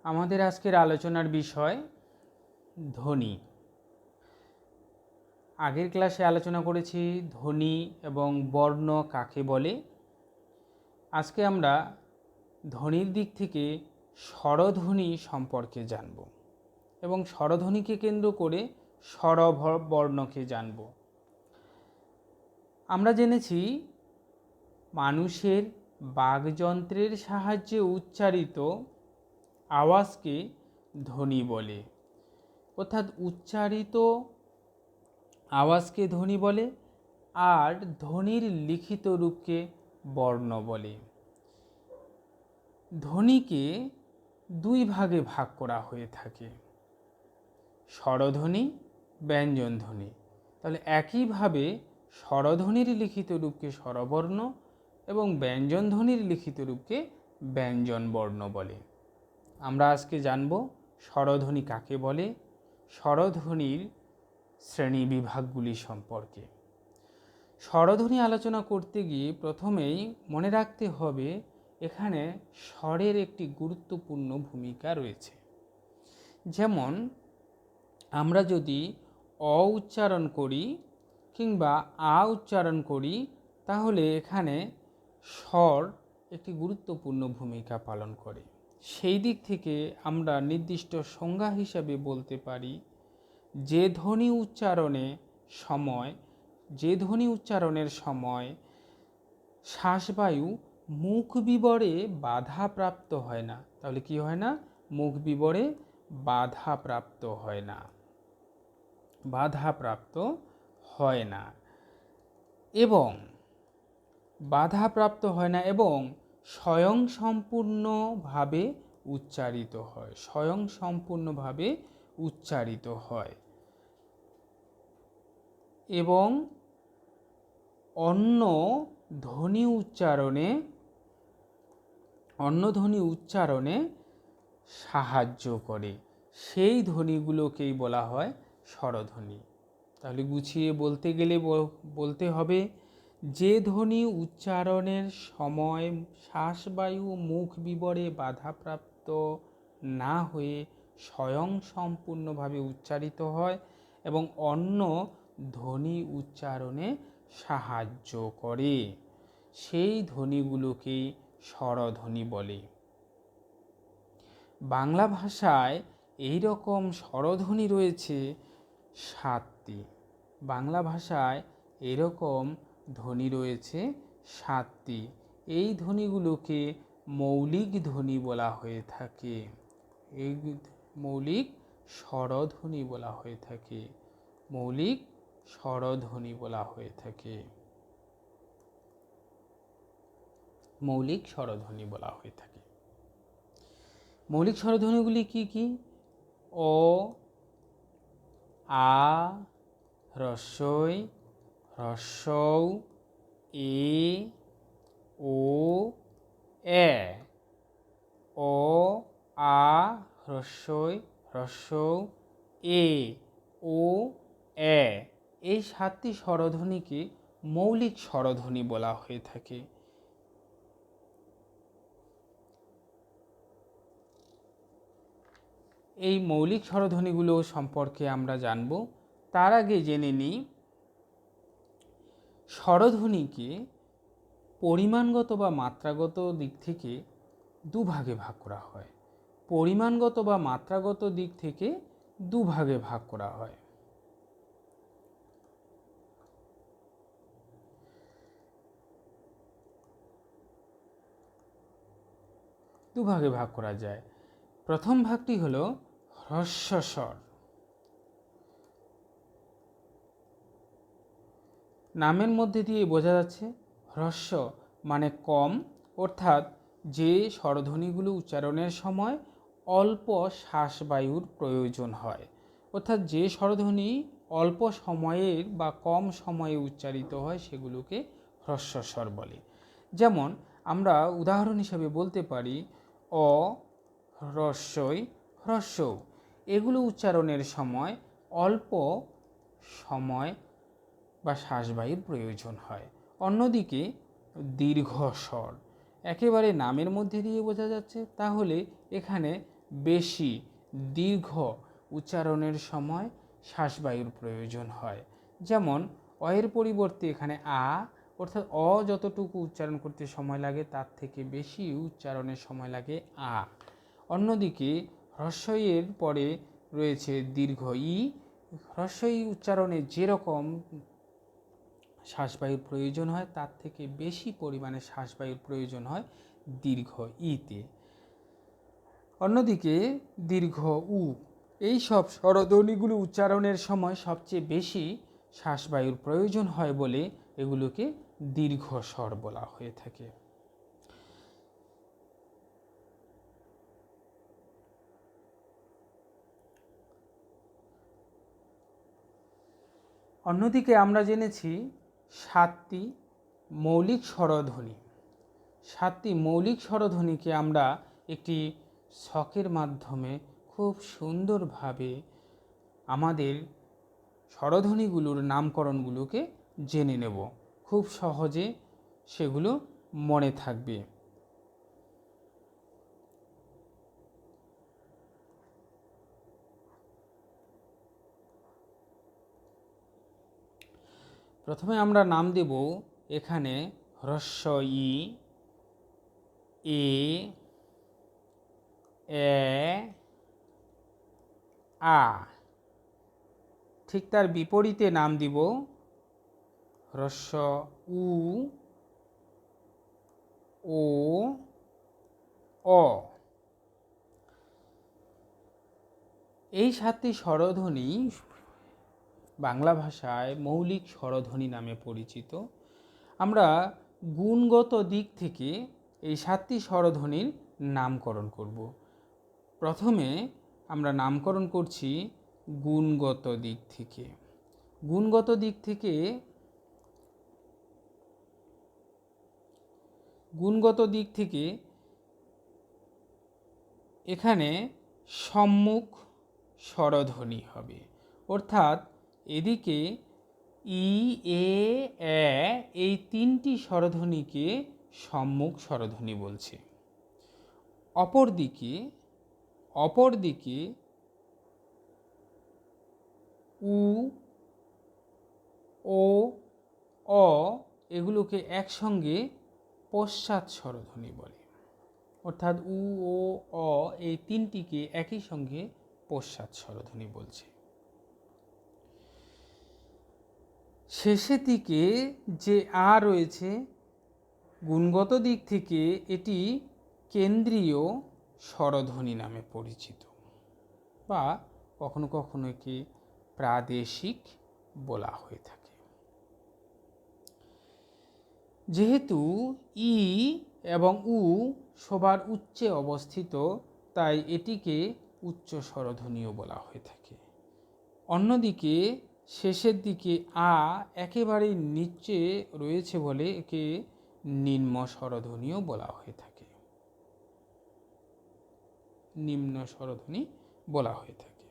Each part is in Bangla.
আমাদের আজকের আলোচনার বিষয় ধ্বনি। আগের ক্লাসে আলোচনা করেছি ধ্বনি এবং বর্ণ কাকে বলে। আজকে আমরা ধ্বনির দিক থেকে স্বরধ্বনি সম্পর্কে জানব এবং স্বরধ্বনিকে কেন্দ্র করে স্বরবর্ণকে জানব। আমরা জেনেছি মানুষের বাকযন্ত্রের সাহায্যে উচ্চারিত আওয়াজকে ধ্বনি বলে, অর্থাৎ উচ্চারিত আওয়াজকে ধ্বনি বলে আর ধ্বনির লিখিত রূপকে বর্ণ বলে। ধ্বনিকে দুই ভাগে ভাগ করা হয়ে থাকে, স্বরধ্বনি, ব্যঞ্জন ধ্বনি। তাহলে একইভাবে স্বরধ্বনির লিখিত রূপকে স্বরবর্ণ এবং ব্যঞ্জন ধ্বনির লিখিত রূপকে ব্যঞ্জন বর্ণ বলে। আমরা আজকে জানব স্বরধ্বনি কাকে বলে, স্বরধ্বনির শ্রেণী বিভাগগুলি সম্পর্কে। স্বরধ্বনি আলোচনা করতে গিয়ে প্রথমেই মনে রাখতে হবে এখানে স্বরের একটি গুরুত্বপূর্ণ ভূমিকা রয়েছে। যেমন আমরা যদি অ উচ্চারণ করি কিংবা আ উচ্চারণ করি তাহলে এখানে স্বর একটি গুরুত্বপূর্ণ ভূমিকা পালন করে। সেই দিক থেকে আমরা নির্দিষ্ট সংজ্ঞা হিসাবে বলতে পারি যে ধ্বনি উচ্চারণের সময় শ্বাসবায়ু মুখ বিবরে বাধাপ্রাপ্ত হয় না। তাহলে কি হয় না? মুখ বিবরে বাধাপ্রাপ্ত হয় না এবং স্বয়ংসম্পূর্ণভাবে উচ্চারিত হয় এবং অন্য ধ্বনি উচ্চারণে সাহায্য করে। সেই ধ্বনিগুলোকেই বলা হয় স্বরধ্বনি। তাহলে গুছিয়ে বলতে গেলে বলতে হবে যে ধ্বনি উচ্চারণের সময় শ্বাসবায়ু মুখ বিবরে বাধাপ্রাপ্ত না হয়ে স্বয়ংসম্পূর্ণভাবে উচ্চারিত হয় এবং অন্য ধ্বনি উচ্চারণে সাহায্য করে, সেই ধ্বনিগুলোকেই স্বরধ্বনি বলে। বাংলা ভাষায় এই রকম স্বরধ্বনি রয়েছে 7টি। এই ধ্বনিগুলোকে মৌলিক ধ্বনি বলা হয়ে থাকে, এই মৌলিক স্বরধ্বনি বলা হয়ে থাকে। মৌলিক স্বরধ্বনিগুলি কি কি? অ, আ, হ্রস্বই, হ্রস্বউ, এ, ও, এ। অ, আ, হ্রস্বই, হ্রস্বউ, এ, ও, এ। এই 7টি স্বরধ্বনিকে মৌলিক স্বরধ্বনি বলা হয়ে থাকে। এই মৌলিক স্বরধ্বনিগুলো সম্পর্কে আমরা জানব। তার আগে জেনে নিই স্বরধ্বনিকে পরিমাণগত বা মাত্রাগত দিক থেকে দুভাগে ভাগ করা হয়। দুভাগে ভাগ করা যায়। প্রথম ভাগটি হলো হ্রস্ব স্বর। নামের মধ্যে দিয়ে বোঝা যাচ্ছে হ্রস্ব মানে কম, অর্থাৎ যে স্বরধ্বনিগুলো উচ্চারণের সময় অল্প শ্বাসবায়ুর প্রয়োজন হয়, অর্থাৎ যে স্বরধ্বনি অল্প সময়ের বা কম সময়ে উচ্চারিত হয় সেগুলোকে হ্রস্ব স্বর বলে। যেমন আমরা উদাহরণ হিসাবে বলতে পারি অ, হ্রস্বই, হ্রস্বউ। এগুলো উচ্চারণের সময় অল্প সময় বা শ্বাসবায়ুর প্রয়োজন হয়। অন্যদিকে দীর্ঘ স্বর একেবারে নামের মধ্যে দিয়ে বোঝা যাচ্ছে, তাহলে এখানে বেশি দীর্ঘ উচ্চারণের সময় শ্বাসবায়ুর প্রয়োজন হয়। যেমন অয়ের পরিবর্তে এখানে আ, অর্থাৎ অ যতটুকু উচ্চারণ করতে সময় লাগে তার থেকে বেশি উচ্চারণের সময় লাগে আ। অন্যদিকে হ্রস্বইয়ের পরে রয়েছে দীর্ঘ ই। হ্রস্বই উচ্চারণে যেরকম শ্বাসবায়ুর প্রয়োজন হয় তার থেকে বেশি পরিমাণে শ্বাসবায়ুর প্রয়োজন হয় দীর্ঘ ইতে। অন্যদিকে দীর্ঘ উ, এই সব স্বরধ্বনিগুলো উচ্চারণের সময় সবচেয়ে বেশি শ্বাসবায়ুর প্রয়োজন হয় বলে এগুলোকে দীর্ঘ স্বর বলা হয়ে থাকে। অন্যদিকে আমরা জেনেছি 7টি মৌলিক স্বরধ্বনি। 7টি মৌলিক স্বরধ্বনিকে আমরা একটি ছকের মাধ্যমে খুব সুন্দরভাবে আমাদের স্বরধ্বনিগুলোর নামকরণগুলোকে জেনে নেব। খুব সহজে সেগুলো মনে থাকবে। প্রথমে আমরা নাম দেব এখানে হ্রস্ব ই, এ, আ। ঠিক তার বিপরীতে নাম দিব হ্রস্ব উ, ও, অ। এই 7টি স্বরধ্বনি বাংলা ভাষায় মৌলিক স্বরধ্বনি নামে পরিচিত। আমরা গুণগত দিক থেকে এই 7টি স্বরধ্বনির নামকরণ করব। প্রথমে আমরা নামকরণ করছি গুণগত দিক থেকে। গুণগত দিক থেকে এখানে সম্মুখ স্বরধ্বনি হবে, অর্থাৎ এদিকে ই, এ, এই 3টি স্বরধ্বনিকে সম্মুখ স্বরধ্বনি বলছে। অপরদিকে উ, ও, অ এগুলোকে একসঙ্গে পশ্চাৎ স্বরধ্বনি বলে, অর্থাৎ উ, ও, অ এই 3টিকে একই সঙ্গে পশ্চাৎ স্বরধ্বনি বলছে। শেষের দিকে যে আ রয়েছে, গুণগত দিক থেকে এটি কেন্দ্রীয় স্বরধ্বনি নামে পরিচিত, বা কখনো কখনো একে প্রাদেশিক বলা হয়ে থাকে। যেহেতু ই এবং উ সবার উচ্চে অবস্থিত, তাই এটিকে উচ্চ স্বরধ্বনিও বলা হয়ে থাকে। অন্যদিকে শেষের দিকে আ একেবারে নিচে রয়েছে বলে একে নিম্ন স্বরধ্বনিও বলা হয়ে থাকে। নিম্ন স্বরধ্বনি বলা হয়ে থাকে।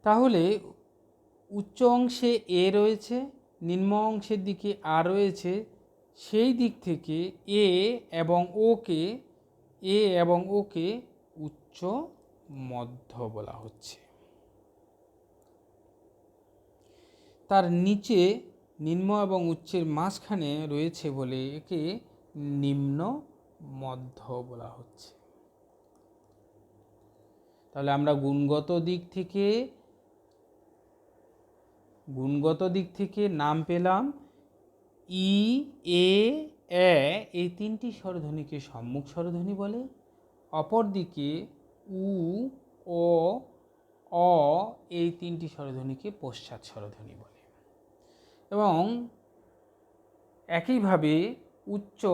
তাহলে উচ্চ অংশে এ রয়েছে, নিম্ন অংশের দিকে আ রয়েছে, সেই দিক থেকে এ এবং ওকে উচ্চ মধ্য বলা হচ্ছে। তার নিচে নিম্ন এবং উচ্চের মাঝখানে রয়েছে বলে একে নিম্ন মধ্য বলা হচ্ছে। তাহলে আমরা গুণগত দিক থেকে নাম পেলাম ই, এ, এই 3টি স্বরধ্বনিকে সম্মুখ স্বরধ্বনি বলে। অপরদিকে উ, ও, অ এই 3টি স্বরধ্বনিকে পশ্চাৎ স্বরধ্বনি বলে। এবং একইভাবে উচ্চ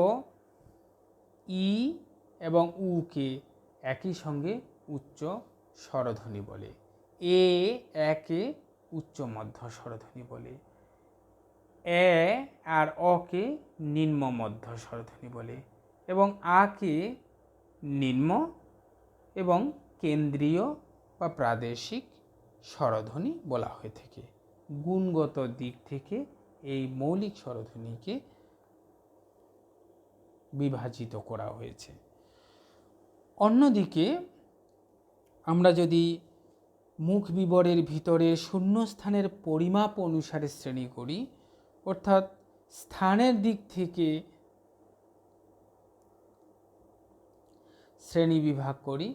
ই এবং উকে একই সঙ্গে উচ্চ স্বরধ্বনি বলে। একে উচ্চ মধ্য স্বরধ্বনি বলে, আর অকে নিম্ন মধ্য স্বরধ্বনি বলে, এবং আকে নিম্ন এবং কেন্দ্রীয় বা প্রাদেশিক স্বরধ্বনি বলা হয়ে থাকে। গুণগত দিক থেকে এই মৌলিক স্বরধ্বনিকে বিভাজিত করা হয়েছে। অন্যদিকে আমরা যদি মুখ বিবরের ভিতরে শূন্যস্থানের পরিমাপ অনুসারে শ্রেণী করি, অর্থাৎ স্থানের দিক থেকে শ্রেণী বিভাগ করি,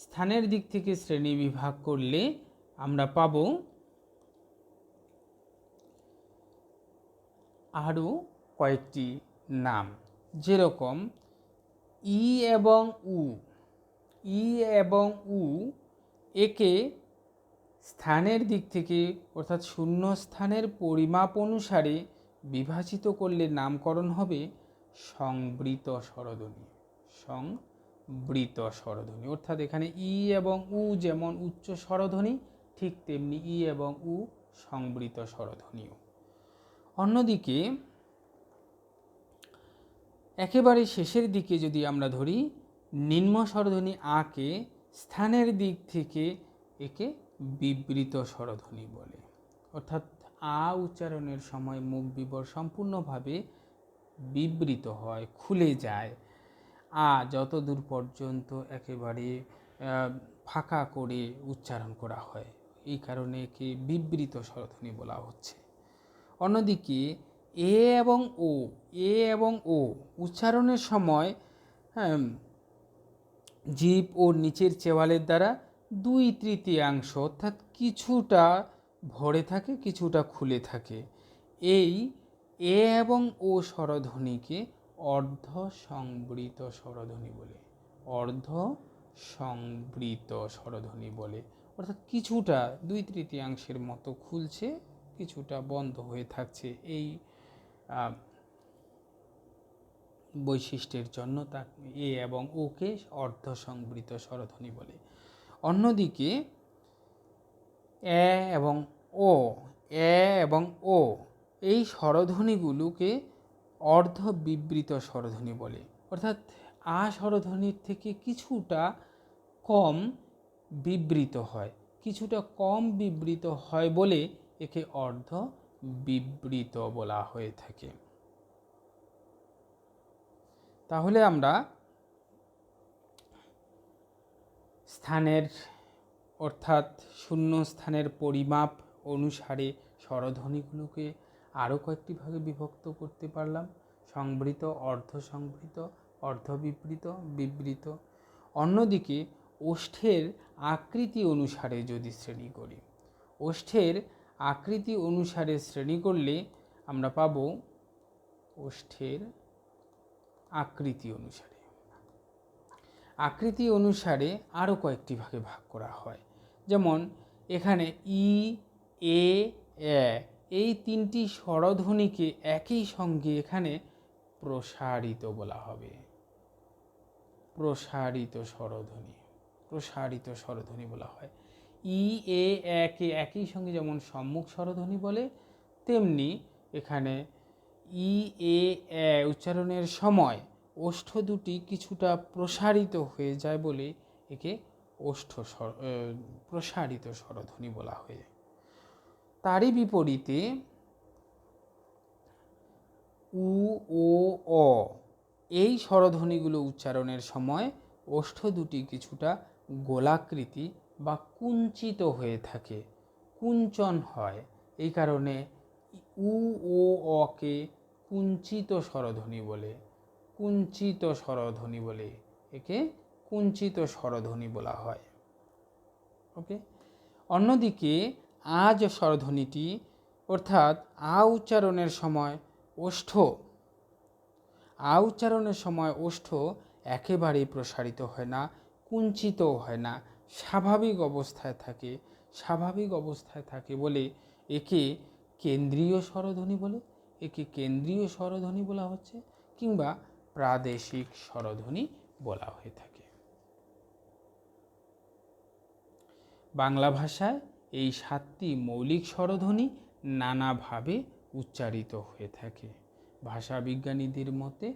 স্থানের দিক থেকে শ্রেণী বিভাগ করলে আমরা পাব আরও কয়েকটি নাম, যেরকম ই এবং উ। ই এবং উ একে স্থানের দিক থেকে অর্থাৎ শূন্য স্থানের পরিমাপ অনুসারে বিভাজিত করলে নামকরণ হবে সংবৃত স্বরধ্বনি। সংবৃত স্বরধ্বনি অর্থাৎ এখানে ই এবং উ যেমন উচ্চ স্বরধ্বনি, ঠিক তেমনি ই এবং উ সংবৃত স্বরধ্বনিও। অন্যদিকে একেবারে শেষের দিকে যদি আমরা ধরি নিম্ন স্বরধ্বনি আকে, স্থানের দিক থেকে একে বিবৃত স্বরধ্বনি বলে। অর্থাৎ আ উচ্চারণের সময় মুখ বিবর সম্পূর্ণভাবে বিবৃত হয়, খুলে যায়। আ যত দূর পর্যন্ত একেবারে ফাঁকা করে উচ্চারণ করা হয়, এই কারণে একে বিবৃত স্বরধ্বনি বলা হচ্ছে। অন্যদিকে এ এবং ও উচ্চারণের সময় জিভ ও নিচের চেওয়ালের দ্বারা 2/3 অর্থাৎ কিছুটা ভরে থাকে, কিছুটা খুলে থাকে। এই এ এবং ও স্বরধ্বনিকে অর্ধ সংবৃত স্বরধ্বনি বলে। অর্ধ সংবৃত স্বরধ্বনি বলে, অর্থাৎ কিছুটা 2/3 মতো খুলছে, কিছুটা বন্ধ হয়ে থাকছে। এই বৈশিষ্ট্যের জন্য তা এ এবং ওকে অর্ধ সংবৃত স্বরধ্বনি বলে। অন্যদিকে এ এবং ও এই স্বরধ্বনিগুলোকে অর্ধ বিবৃত স্বরধ্বনি বলে। অর্থাৎ আ স্বরধ্বনির থেকে কিছুটা কম বিবৃত হয়, কিছুটা কম বিবৃত হয় বলে একে অর্ধ বিবৃত বলা হয়ে থাকে। তাহলে আমরা স্থানের অর্থাৎ শূন্য স্থানের পরিমাপ অনুসারে স্বরধ্বনিগুলোকে আরও কয়েকটি ভাগে বিভক্ত করতে পারলাম: সংবৃত, অর্ধ সংবৃত, অর্ধ বিবৃত, বিবৃত। অন্যদিকে ওষ্ঠের আকৃতি অনুসারে যদি শ্রেণী করি, ওষ্ঠের আকৃতি অনুসারে শ্রেণী করলে আমরা পাব ওষ্ঠের আকৃতি অনুসারে আরও কয়েকটি ভাগে ভাগ করা হয়। যেমন এখানে ই, এ, এই তিনটি স্বরধ্বনিকে একই সঙ্গে এখানে প্রসারিত বলা হবে। প্রসারিত স্বরধ্বনি বলা হয়। ই, এ, কে একই সঙ্গে যেমন সম্মুখ স্বরধ্বনি বলে, তেমনি এখানে ই, এ, উচ্চারণের সময় ওষ্ঠ দুটি কিছুটা প্রসারিত হয়ে যায় বলে একে প্রসারিত স্বরধ্বনি বলা হয়। তারই বিপরীতে উ, ও, অ এই স্বরধ্বনিগুলো উচ্চারণের সময় ওষ্ঠ দুটি কিছুটা গোলাকৃতি বা কুঞ্চিত হয়ে থাকে, কুঞ্চন হয়। এই কারণে উ, ও, অকে কুঞ্চিত স্বরধ্বনি বলে। একে কুঞ্চিত স্বরধ্বনি বলা হয়। ওকে। অন্যদিকে আজ স্বরধ্বনিটি অর্থাৎ আ উচ্চারণের সময় ওষ্ঠ একেবারেই প্রসারিত হয় না, কুঞ্চিতও হয় না, স্বাভাবিক অবস্থায় থাকে বলে একে কেন্দ্রীয় স্বরধ্বনি বলা হচ্ছে, কিংবা প্রাদেশিক স্বরধ্বনি বলা হয়ে থাকে। বাংলা ভাষায় এই 7টি মৌলিক স্বরধ্বনি নানাভাবে উচ্চারিত হয়ে থাকে। ভাষা বিজ্ঞানীদের মতে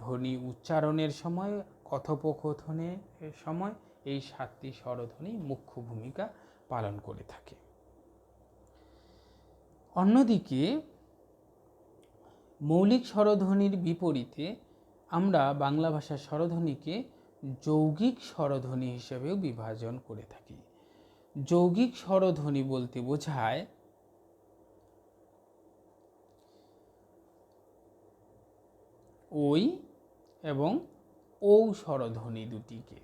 ধ্বনি উচ্চারণের সময়, কথোপকথনের সময় এই 7টি স্বরধ্বনি মুখ্য ভূমিকা পালন করে থাকে। অন্যদিকে মৌলিক স্বরধ্বনির বিপরীতে আমরা বাংলা ভাষার স্বরধ্বনিকে যৌগিক স্বরধ্বনি হিসেবেও বিভাজন করে থাকি। যৌগিক স্বরধ্বনি বলতে বোঝায় ওই এবং ঔ স্বরধ্বনি দুটিকে।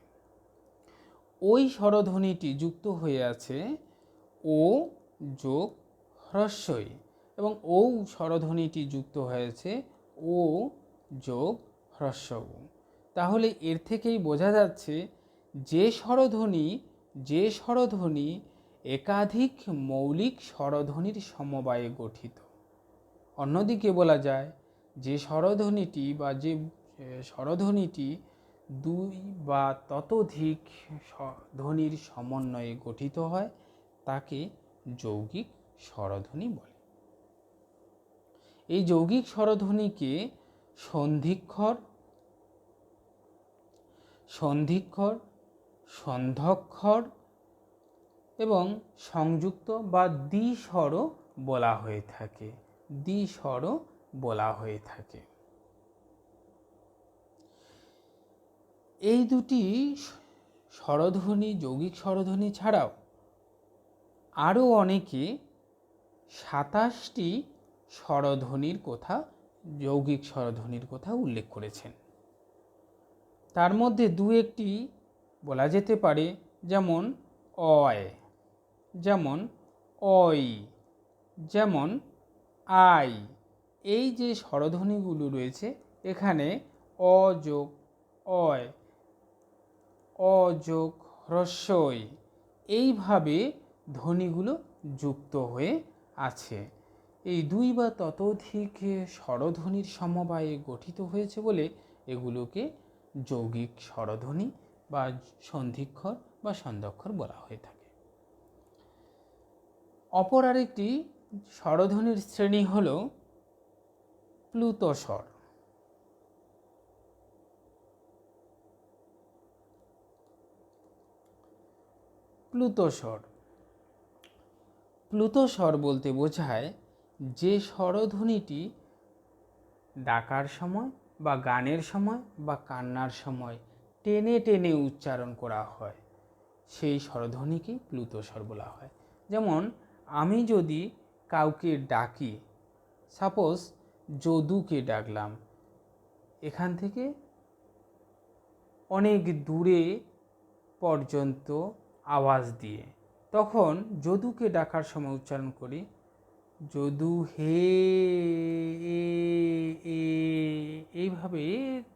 ওই স্বরধ্বনিটি যুক্ত হয়ে আছে ও যোগ হ্রস্বই এবং ঔ স্বরধ্বনিটি যুক্ত হয়েছে ও যোগ হ্রস্ব উ। তাহলে এর থেকেই বোঝা যাচ্ছে যে স্বরধ্বনি একাধিক মৌলিক স্বরধ্বনির সমবায়ে গঠিত। অন্যদিকে বলা যায় যে স্বরধ্বনিটি দুই বা ততোধিক ধ্বনির সমন্বয়ে গঠিত হয় তাকে যৌগিক স্বরধ্বনি বলে। এই যৌগিক স্বরধ্বনিকে সন্ধিক্ষর, সন্ধক্ষর এবং সংযুক্ত বা দ্বিস্বরও বলা হয়ে থাকে। এই দুটি স্বরধ্বনি, যৌগিক স্বরধ্বনি ছাড়াও আরও অনেকে 27টি স্বরধ্বনির কথা, যৌগিক স্বরধ্বনির কথা উল্লেখ করেছেন। তার মধ্যে দু একটি বলা যেতে পারে, যেমন অয়, যেমন অই, যেমন আই। এই যে স্বরধ্বনিগুলো রয়েছে এখানে অ যোগ অয়, অ যোগ হ্রস্বই, এইভাবে ধ্বনিগুলো যুক্ত হয়ে আছে। এই দুই বা ততোধিক স্বরধ্বনির সমবায়ে গঠিত হয়েছে বলে এগুলোকে যৌগিক স্বরধ্বনি বা সন্ধিক্ষর বা সন্ধক্ষর বলা হয়ে থাকে। অপর আরেকটি স্বরধ্বনির শ্রেণী হল প্লুত স্বর। প্লুত স্বর বলতে বোঝায় যে স্বরধ্বনিটি ডাকার সময় বা গানের সময় বা কান্নার সময় টেনে টেনে উচ্চারণ করা হয়, সেই স্বরধ্বনিকেই প্লুত স্বর বলা হয়। যেমন আমি যদি কাউকে ডাকি, সাপোজ যদুকে ডাকলাম, এখান থেকে অনেক দূরে পর্যন্ত আওয়াজ দিয়ে, তখন যদুকে ডাকার সময় উচ্চারণ করি যদু হে, এইভাবে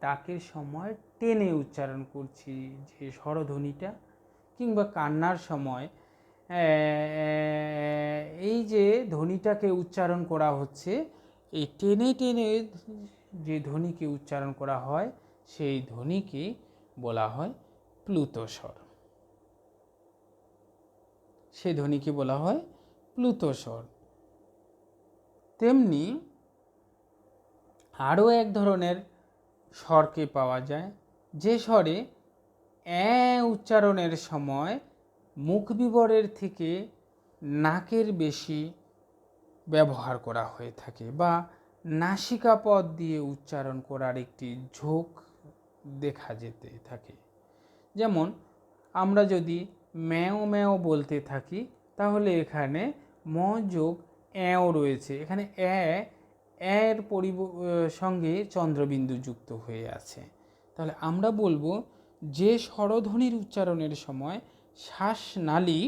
ডাকের সময় টেনে উচ্চারণ করছি যে স্বরধ্বনিটা। কিংবা কান্নার সময় এই যে ধ্বনিটাকে উচ্চারণ করা হচ্ছে, এই টেনে টেনে যে ধ্বনিকে উচ্চারণ করা হয় সেই ধ্বনিকে বলা হয় প্লুত স্বর। তেমনি আরও এক ধরনের স্বরকে পাওয়া যায়, যে স্বরে উচ্চারণের সময় মুখ বিবরের থেকে নাকের বেশি ব্যবহার করা হয়ে থাকে বা নাসিকাপথ দিয়ে উচ্চারণ করার একটি ঝোঁক দেখা যেতে থাকে। যেমন আমরা যদি ম্যাও ম্যাও বলতে থাকি, তাহলে এখানে ম যোগ অ্যাও রয়েছে, এখানে এর সঙ্গে চন্দ্রবিন্দু যুক্ত হয়ে আছে। তাহলে আমরা বলবো যে স্বরধ্বনির উচ্চারণের সময় শ্বাসনালী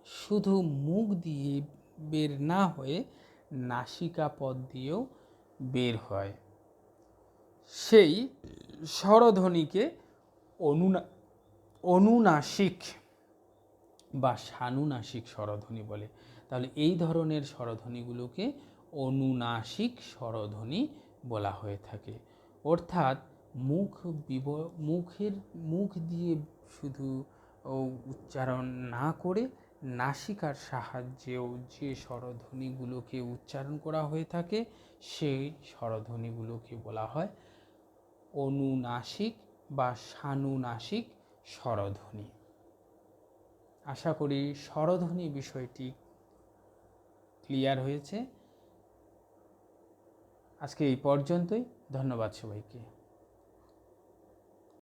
শুধু মুখ দিয়ে বের না হয়ে নাসিকাপথ দিয়েও বের হয়, সেই স্বরধ্বনিকে অনুনাসিক বা সানুনাসিক স্বরধ্বনি বলে। তাহলে এই ধরনের স্বরধ্বনিগুলোকে অনুনাসিক স্বরধ্বনি বলা হয়ে থাকে। অর্থাৎ মুখ দিয়ে শুধু উচ্চারণ না করে নাসিকার সাহায্যেও যে স্বরধ্বনিগুলোকে উচ্চারণ করা হয়ে থাকে সেই স্বরধ্বনিগুলোকে বলা হয় অনুনাসিক বা সানুনাসিক স্বরধ্বনি। আশা করি স্বরধ্বনি বিষয়টি ক্লিয়ার হয়েছে। আজকে এই পর্যন্তই। ধন্যবাদ সবাইকে।